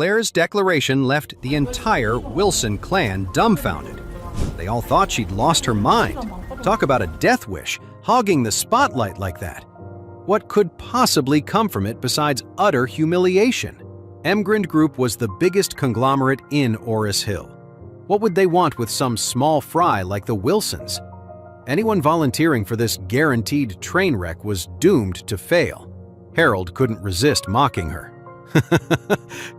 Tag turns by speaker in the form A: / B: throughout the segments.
A: Clare's declaration left the entire Wilson clan dumbfounded. They all thought she'd lost her mind. Talk about a death wish, hogging the spotlight like that. What could possibly come from it besides utter humiliation? Mrand Group was the biggest conglomerate in Oris Hill. What would they want with some small fry like the Wilsons? Anyone volunteering for this guaranteed train wreck was doomed to fail. Harold couldn't resist mocking her.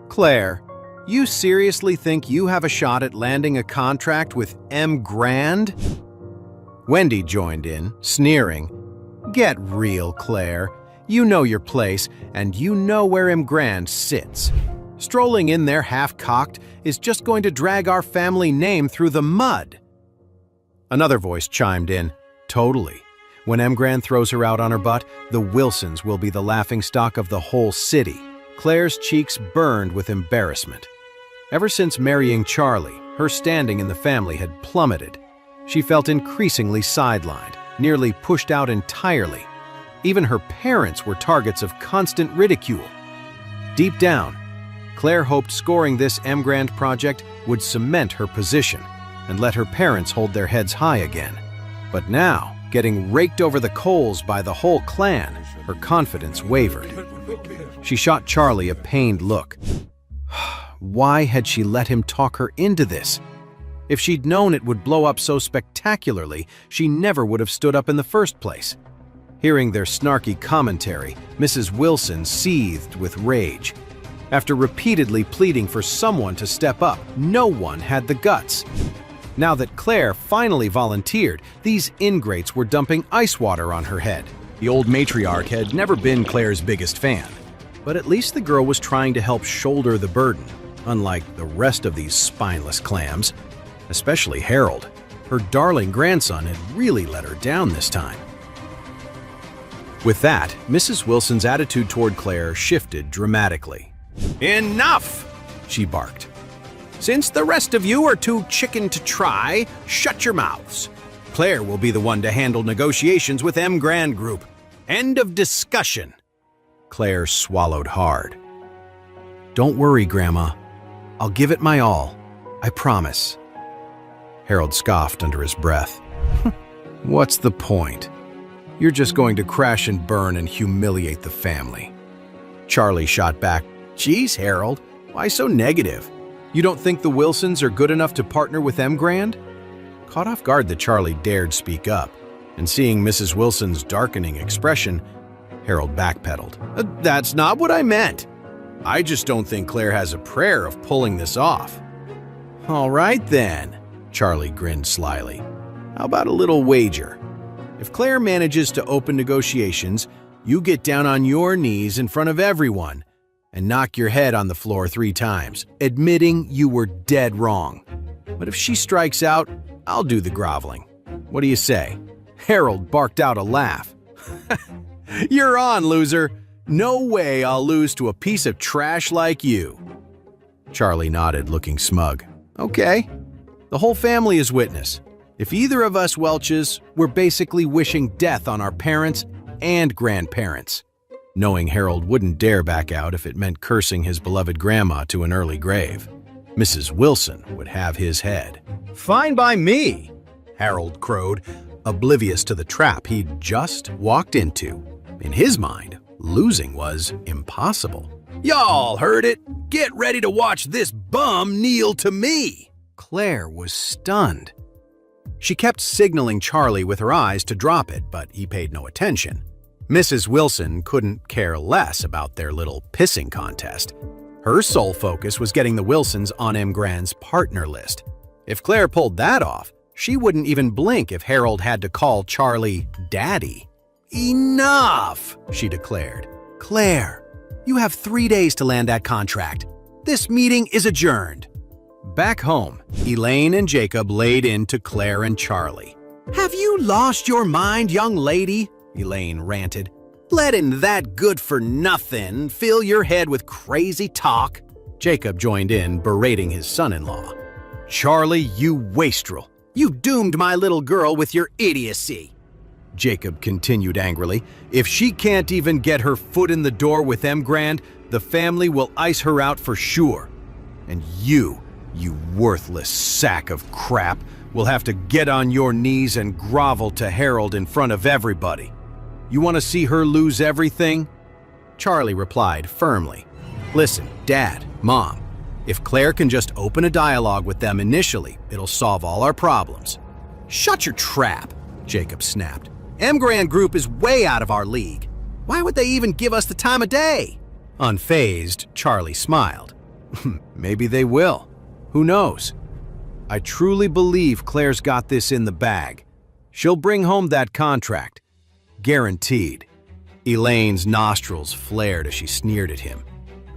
A: Clare, you seriously think you have a shot at landing a contract with Mrand? Wendy joined in, sneering. Get real, Clare. You know your place, and you know where Mrand sits. Strolling in there half-cocked is just going to drag our family name through the mud. Another voice chimed in. Totally. When Mrand throws her out on her butt, the Wilsons will be the laughingstock of the whole city. Clare's cheeks burned with embarrassment. Ever since marrying Charlie, her standing in the family had plummeted. She felt increasingly sidelined, nearly pushed out entirely. Even her parents were targets of constant ridicule. Deep down, Clare hoped scoring this Mrand project would cement her position and let her parents hold their heads high again. But now, getting raked over the coals by the whole clan, her confidence wavered. She shot Charlie a pained look. Why had she let him talk her into this? If she'd known it would blow up so spectacularly, she never would have stood up in the first place. Hearing their snarky commentary, Mrs. Wilson seethed with rage. After repeatedly pleading for someone to step up, no one had the guts. Now that Clare finally volunteered, these ingrates were dumping ice water on her head. The old matriarch had never been Clare's biggest fan, but at least the girl was trying to help shoulder the burden, unlike the rest of these spineless clams. Especially Harold. Her darling grandson had really let her down this time. With that, Mrs. Wilson's attitude toward Clare shifted dramatically. Enough! She barked. Since the rest of you are too chicken to try, shut your mouths. Clare will be the one to handle negotiations with Mrand Group. End of discussion. Clare swallowed hard. Don't worry, Grandma. I'll give it my all. I promise. Harold scoffed under his breath. What's the point? You're just going to crash and burn and humiliate the family. Charlie shot back. Geez, Harold, why so negative? You don't think the Wilsons are good enough to partner with Mrand? Caught off guard that Charlie dared speak up, and seeing Mrs. Wilson's darkening expression, Harold backpedaled. That's not what I meant. I just don't think Clare has a prayer of pulling this off. All right then, Charlie grinned slyly. How about a little wager? If Clare manages to open negotiations, you get down on your knees in front of everyone and knock your head on the floor 3 times, admitting you were dead wrong. But if she strikes out, I'll do the groveling. What do you say? Harold barked out a laugh. You're on, loser. No way I'll lose to a piece of trash like you. Charlie nodded, looking smug. Okay. The whole family is witness. If either of us welches, we're basically wishing death on our parents and grandparents. Knowing Harold wouldn't dare back out if it meant cursing his beloved grandma to an early grave. Mrs. Wilson would have his head. Fine by me, Harold crowed, oblivious to the trap he'd just walked into. In his mind, losing was impossible. Y'all heard it. Get ready to watch this bum kneel to me. Clare was stunned. She kept signaling Charlie with her eyes to drop it, but he paid no attention. Mrs. Wilson couldn't care less about their little pissing contest. Her sole focus was getting the Wilsons on Mrand's partner list. If Clare pulled that off, she wouldn't even blink if Harold had to call Charlie Daddy. Enough, she declared. Clare, you have 3 days to land that contract. This meeting is adjourned. Back home, Elaine and Jacob laid into Clare and Charlie. Have you lost your mind, young lady? Elaine ranted. Letting that good-for-nothing fill your head with crazy talk. Jacob joined in, berating his son-in-law. Charlie, you wastrel. You doomed my little girl with your idiocy. Jacob continued angrily. If she can't even get her foot in the door with Mrand, The family will ice her out for sure. And you worthless sack of crap, will have to get on your knees and grovel to Harold in front of everybody. You want to see her lose everything?" Charlie replied firmly, "Listen, Dad, Mom, if Claire can just open a dialogue with them initially, it'll solve all our problems." "Shut your trap," Jacob snapped. "Mrand Group is way out of our league. Why would they even give us the time of day?" Unfazed, Charlie smiled. "Maybe they will. Who knows? I truly believe Claire's got this in the bag. She'll bring home that contract. Guaranteed." Elaine's nostrils flared as she sneered at him.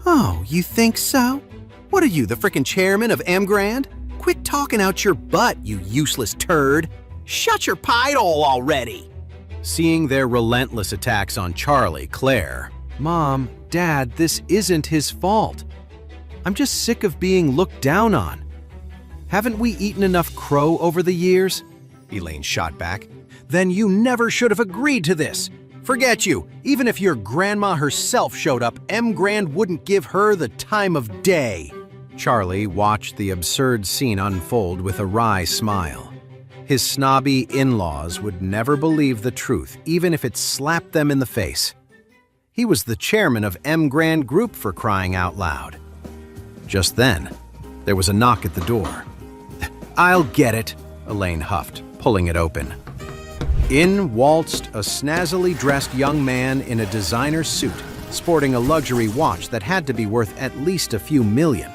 A: "Oh, you think so? What are you, the frickin' chairman of Mrand? Quit talking out your butt, you useless turd. Shut your pie hole already." Seeing their relentless attacks on Charlie, Claire, "Mom, Dad, this isn't his fault. I'm just sick of being looked down on. Haven't we eaten enough crow over the years?" Elaine shot back. "Then you never should have agreed to this. Forget you. Even if your grandma herself showed up, Mrand wouldn't give her the time of day." Charlie watched the absurd scene unfold with a wry smile. His snobby in-laws would never believe the truth, even if it slapped them in the face. He was the chairman of Mrand Group, for crying out loud. Just then, there was a knock at the door. "I'll get it," Elaine huffed, pulling it open. In waltzed a snazzily dressed young man in a designer suit, sporting a luxury watch that had to be worth at least a few million.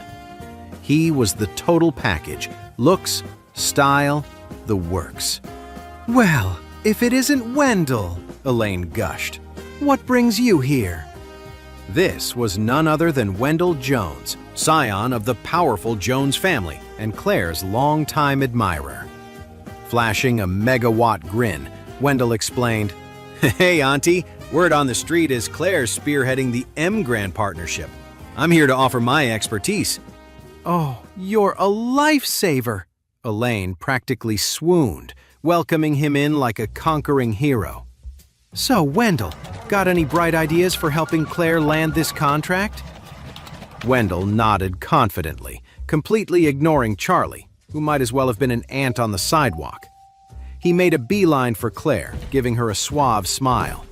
A: He was the total package: looks, style, the works. "Well, if it isn't Wendell," Elaine gushed. "What brings you here?" This was none other than Wendell Jones, scion of the powerful Jones family and Claire's longtime admirer. Flashing a megawatt grin, Wendell explained, "Hey, Auntie, word on the street is Claire's spearheading the Mrand partnership. I'm here to offer my expertise." "Oh, you're a lifesaver!" Elaine practically swooned, welcoming him in like a conquering hero. "So, Wendell, got any bright ideas for helping Claire land this contract?" Wendell nodded confidently, completely ignoring Charlie, who might as well have been an ant on the sidewalk. He made a beeline for Claire, giving her a suave smile.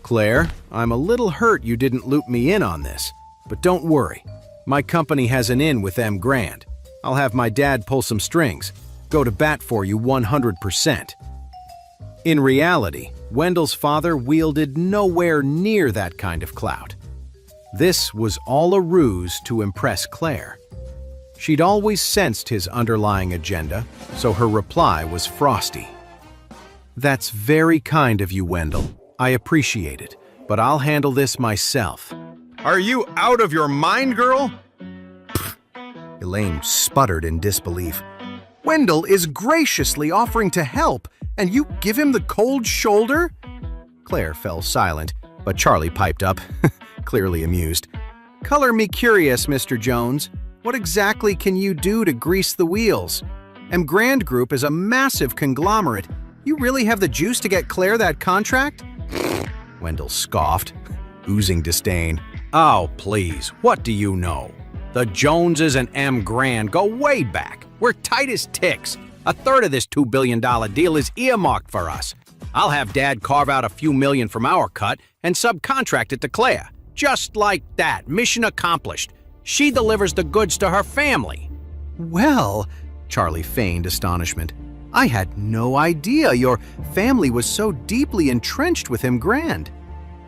A: "Claire, I'm a little hurt you didn't loop me in on this, but don't worry. My company has an in with Mrand. I'll have my dad pull some strings, go to bat for you 100%. In reality, Wendell's father wielded nowhere near that kind of clout. This was all a ruse to impress Claire. She'd always sensed his underlying agenda, so her reply was frosty. "That's very kind of you, Wendell. I appreciate it, but I'll handle this myself." "Are you out of your mind, girl?" Elaine sputtered in disbelief. "Wendell is graciously offering to help, and you give him the cold shoulder?" Claire fell silent, but Charlie piped up, clearly amused. "Color me curious, Mr. Jones. What exactly can you do to grease the wheels? Mrand Group is a massive conglomerate. You really have the juice to get Claire that contract?" Wendell scoffed, oozing disdain. "Oh, please, what do you know? The Joneses and Mrand go way back. We're tight as ticks. A third of this $2 billion deal is earmarked for us. I'll have Dad carve out a few million from our cut and subcontract it to Claire. Just like that, mission accomplished. She delivers the goods to her family." "Well," Charlie feigned astonishment, "I had no idea your family was so deeply entrenched with Mrand."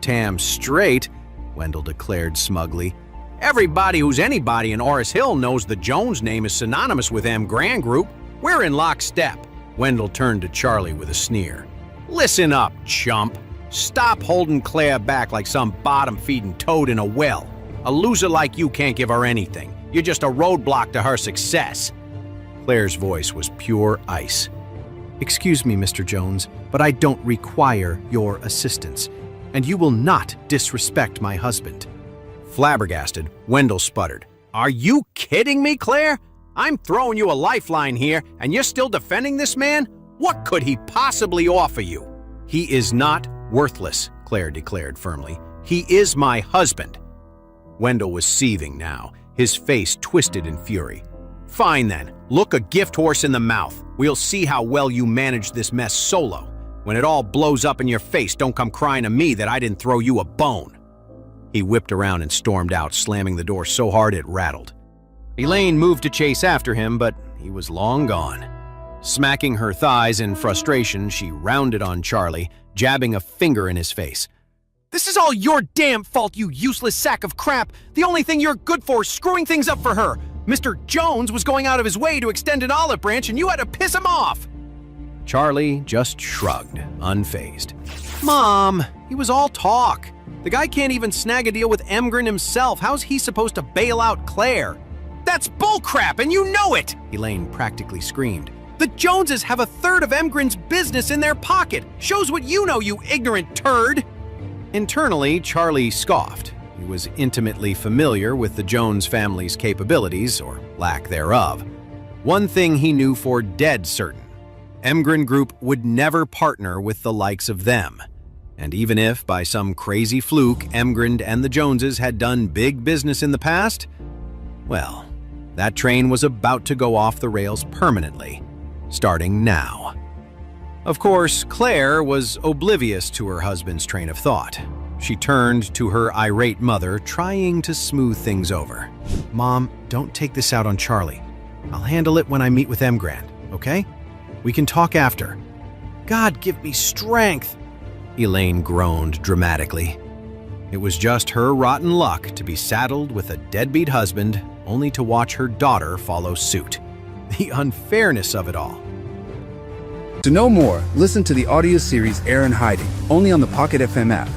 A: "Damn straight," Wendell declared smugly. "Everybody who's anybody in Oris Hill knows the Jones name is synonymous with Mrand Group. We're in lockstep." Wendell turned to Charlie with a sneer. "Listen up, chump. Stop holding Claire back like some bottom-feeding toad in a well. A loser like you can't give her anything. You're just a roadblock to her success." Claire's voice was pure ice. "Excuse me, Mr. Jones, but I don't require your assistance, and you will not disrespect my husband." Flabbergasted, Wendell sputtered. "Are you kidding me, Claire? I'm throwing you a lifeline here, and you're still defending this man? What could he possibly offer you?" "He is not worthless," Claire declared firmly. "He is my husband." Wendell was seething now, his face twisted in fury. Fine then, look a gift horse in the mouth. We'll see how well you manage this mess solo. When it all blows up in your face, don't come crying to me that I didn't throw you a bone. He whipped around and stormed out, slamming the door so hard it rattled. Elaine moved to chase after him, but he was long gone. Smacking her thighs in frustration, she rounded on Charlie, jabbing a finger in his face. "This is all your damn fault, you useless sack of crap! The only thing you're good for is screwing things up for her! Mr. Jones was going out of his way to extend an olive branch and you had to piss him off!" Charlie just shrugged, unfazed. "Mom, he was all talk. The guy can't even snag a deal with Mrand himself. How's he supposed to bail out Clare?" "That's bullcrap, and you know it!" Elaine practically screamed. "The Joneses have a third of Mrand's business in their pocket. Shows what you know, you ignorant turd!" Internally, Charlie scoffed. He was intimately familiar with the Jones family's capabilities, or lack thereof. One thing he knew for dead certain: Mrand Group would never partner with the likes of them. And even if, by some crazy fluke, Mrand and the Joneses had done big business in the past, well, that train was about to go off the rails permanently, starting now. Of course, Clare was oblivious to her husband's train of thought. She turned to her irate mother, trying to smooth things over. "Mom, don't take this out on Charlie. I'll handle it when I meet with Mrand, okay? We can talk after." "God give me strength!" Elaine groaned dramatically. It was just her rotten luck to be saddled with a deadbeat husband, only to watch her daughter follow suit. The unfairness of it all.
B: To know more, listen to the audio series Heir in Hiding, only on the Pocket FM app.